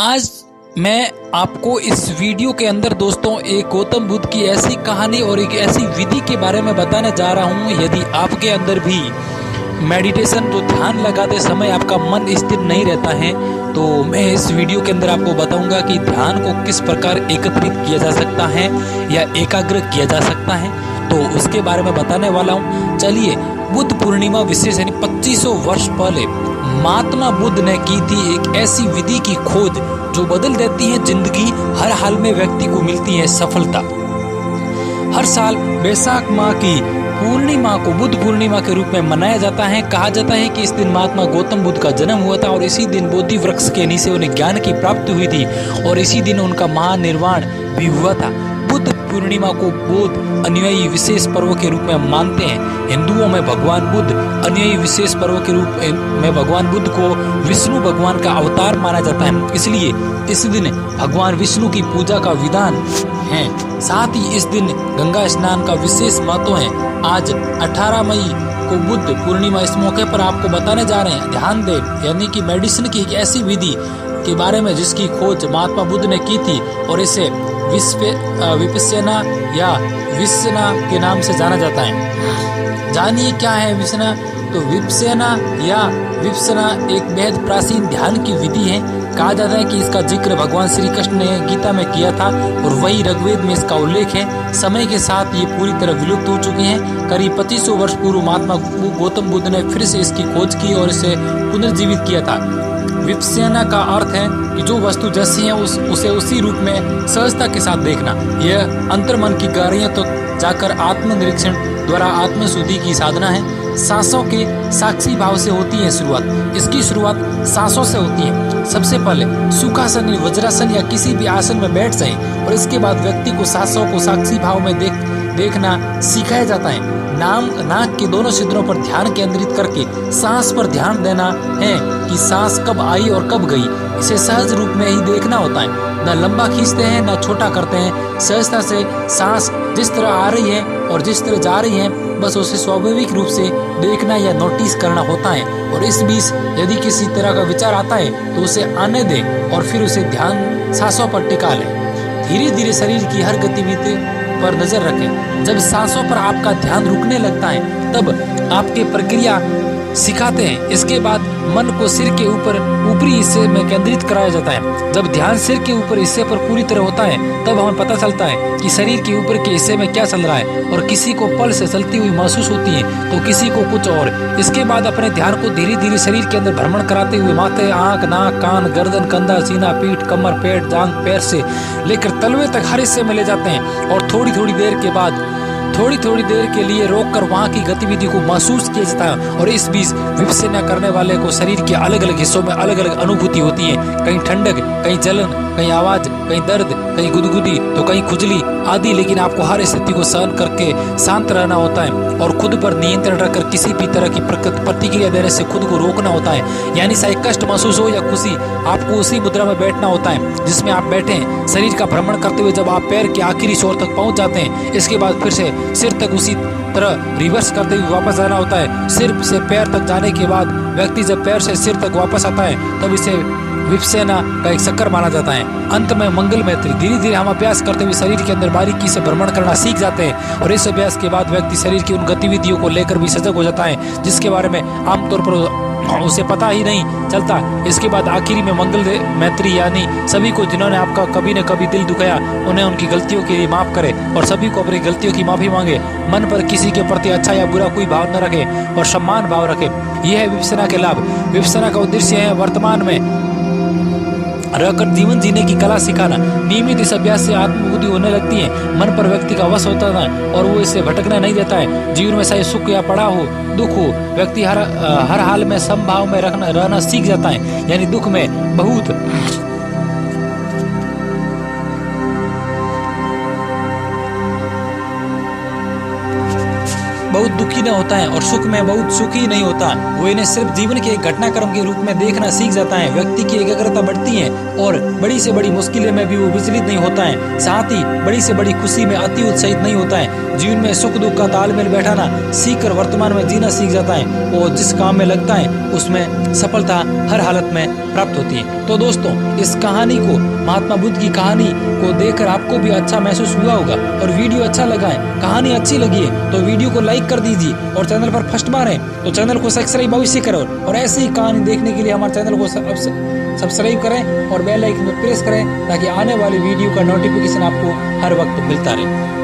आज मैं आपको इस वीडियो के अंदर दोस्तों एक गौतम बुद्ध की ऐसी कहानी और एक ऐसी विधि के बारे में बताने जा रहा हूँ। यदि आपके अंदर भी मेडिटेशन तो ध्यान लगाते समय आपका मन स्थिर नहीं रहता है, तो मैं इस वीडियो के अंदर आपको बताऊंगा कि ध्यान को किस प्रकार एकत्रित किया जा सकता है या एकाग्र किया जा सकता है, तो उसके बारे में बताने वाला हूँ। चलिए, बुद्ध पूर्णिमा विशेष यानी 2500 वर्ष पहले महात्मा बुद्ध ने की थी एक ऐसी विधि की खोज जो बदल देती है जिंदगी। हर हाल में व्यक्ति को मिलती है सफलता। हर साल बैसाख माह की पूर्णिमा को बुद्ध पूर्णिमा के रूप में मनाया जाता है। कहा जाता है कि इस दिन महात्मा गौतम बुद्ध का जन्म हुआ था और इसी दिन बोधि वृक्ष के नीचे उन्हें ज्ञान की प्राप्ति हुई थी और इसी दिन उनका महानिर्वाण भी हुआ था। बुद्ध पूर्णिमा को बौद्ध अनुयायी विशेष पर्व के रूप में मानते हैं। हिंदुओं में भगवान बुद्ध अनुयायी विशेष पर्व के रूप में भगवान बुद्ध को विष्णु भगवान का अवतार माना जाता है, इसलिए इस दिन भगवान विष्णु की पूजा का विधान है। साथ ही इस दिन गंगा स्नान का विशेष महत्व है। आज 18 मई को बुद्ध पूर्णिमा, इस मौके पर आपको बताने जा रहे हैं ध्यान देव यानी कि मेडिसिन की एक ऐसी विधि के बारे में जिसकी खोज महात्मा बुद्ध ने की थी और इसे विपस्यना या विपस्यना के नाम से जाना जाता है। जानिए क्या है विपस्यना। तो विपस्यना या विपस्यना एक बेहद प्राचीन ध्यान की विधि है। कहा जाता है कि इसका जिक्र भगवान श्री कृष्ण ने गीता में किया था और वही ऋग्वेद में इसका उल्लेख है। समय के साथ ये पूरी तरह विलुप्त हो चुकी हैं। करीब 2500 वर्ष पूर्व महात्मा गौतम बुद्ध ने फिर से इसकी खोज की और इसे पुनर्जीवित किया था। विपस्यना का अर्थ है कि जो वस्तु जैसी है उसे उसी रूप में सहजता के साथ देखना। यह अंतर्मन की गहराइयों तक जाकर आत्मनिरीक्षण द्वारा आत्मशुद्धि की साधना है। सांसों के साक्षी भाव से होती है शुरुआत। इसकी शुरुआत सांसों से होती है। सबसे पहले सुखासन, वज्रासन या किसी भी आसन में बैठ जाएं और इसके बाद व्यक्ति को सांसों को साक्षी भाव में देखना सिखाया जाता है। नाक के दोनों छिद्रों पर ध्यान केंद्रित करके सांस पर ध्यान देना है कि सांस कब आई और कब गई। इसे सहज रूप में ही देखना होता है। न लंबा खींचते हैं न छोटा करते हैं। सहजता से सांस जिस तरह आ रही है और जिस तरह जा रही है बस उसे स्वाभाविक रूप से देखना या नोटिस करना होता है। और इस बीच यदि किसी तरह का विचार आता है तो उसे आने दें और फिर उसे ध्यान सांसों पर टिका लें। धीरे धीरे शरीर की हर गतिविधि पर नजर रखें। जब सांसों पर आपका ध्यान रुकने लगता है तब आपके प्रक्रिया सिखाते हैं। इसके बाद मन को सिर के ऊपरी हिस्से में केंद्रित कराया जाता है। जब ध्यान सिर के ऊपर हिस्से पर पूरी तरह होता है तब हमें पता चलता है कि शरीर के ऊपर के हिस्से में क्या चल रहा है और किसी को पल से चलती हुई महसूस होती है तो किसी को कुछ और। इसके बाद अपने ध्यान को धीरे धीरे शरीर के अंदर भ्रमण कराते हुए माथे, आंख, नाक, कान, गर्दन, कंधा, सीना, पीठ, कमर, पेट, जांघ, पैर से लेकर तलवे तक हर हिस्से में ले जाते हैं और थोड़ी थोड़ी देर के लिए रोककर वहां की गतिविधि को महसूस किया जाता है। और इस बीच विपस्यना करने वाले को शरीर के अलग अलग हिस्सों में अलग अलग अनुभूति होती है। कहीं ठंडक, कहीं जलन, कहीं आवाज, कहीं दर्द, कहीं गुदगुदी तो कहीं खुजली आदि। लेकिन आपको हर स्थिति को सहन करके शांत रहना होता है और खुद पर नियंत्रण रखकर किसी भी तरह की प्रतिक्रिया देने से खुद को रोकना होता है। यानी चाहे कष्ट महसूस हो या खुशी, आपको उसी मुद्रा में बैठना होता है जिसमें आप बैठे हैं। शरीर का भ्रमण करते हुए जब आप पैर के आखिरी छोर तक पहुंच जाते हैं, इसके बाद फिर से सिर तक उसी तरह रिवर्स करते हुए वापस आना होता है। सिर से पैर तक जाने के बाद व्यक्ति जब पैर से सिर तक वापस आता है तब इसे विपस्यना का एक चक्कर माना जाता है। अंत में मंगल मैत्री। धीरे धीरे हम अभ्यास करते हुए शरीर के अंदर बारीकी से भ्रमण करना सीख जाते हैं और इस अभ्यास के बाद व्यक्ति शरीर की उन गतिविधियों को लेकर भी सजग हो जाता है जिसके बारे में आमतौर पर उसे पता ही नहीं चलता। इसके बाद आखिरी में मंगल मैत्री यानी सभी को जिन्होंने आपका कभी न कभी दिल दुखाया उन्हें उनकी गलतियों के लिए माफ करे और सभी को अपनी गलतियों की माफी मांगे। मन पर किसी के प्रति अच्छा या बुरा कोई भाव न रखे और सम्मान भाव रखे। यह है विपस्यना के लाभ। विपस्यना का उद्देश्य है वर्तमान में रहकर जीवन जीने की कला सिखाना। नियमित इस अभ्यास से आत्मबुद्धि होने लगती है। मन पर व्यक्ति का वश होता है और वो इससे भटकना नहीं देता है। जीवन में चाहे सुख या पड़ा हो, दुख हो, व्यक्ति हर हाल में समभाव में रहना सीख जाता है। यानी दुख में बहुत दुखी न होता है और सुख में बहुत सुखी नहीं होता। वो इन्हें सिर्फ जीवन के एक घटनाक्रम के रूप में देखना सीख जाता है। व्यक्ति की एकाग्रता बढ़ती है और बड़ी से बड़ी मुश्किलें में भी वो विचलित नहीं होता है। साथ ही बड़ी से बड़ी खुशी में अति उत्साहित नहीं होता है। जीवन में सुख दुख का तालमेल बैठाना सीखकर वर्तमान में जीना सीख जाता है और जिस काम में लगता है उसमें सफलता हर हालत में प्राप्त प्राप्त होती है। तो दोस्तों, इस कहानी को, महात्मा बुद्ध की कहानी को देखकर आपको भी अच्छा महसूस हुआ होगा और वीडियो अच्छा लगा है, कहानी अच्छी लगी है तो वीडियो को लाइक कर दीजिए और चैनल पर फर्स्ट बार है तो चैनल को सब्सक्राइब अवश्य करो और ऐसी ही कहानी देखने के लिए हमारे चैनल को सब्सक्राइब करें और बेल आइकन को प्रेस करें ताकि आने वाली वीडियो का नोटिफिकेशन आपको हर वक्त मिलता रहे।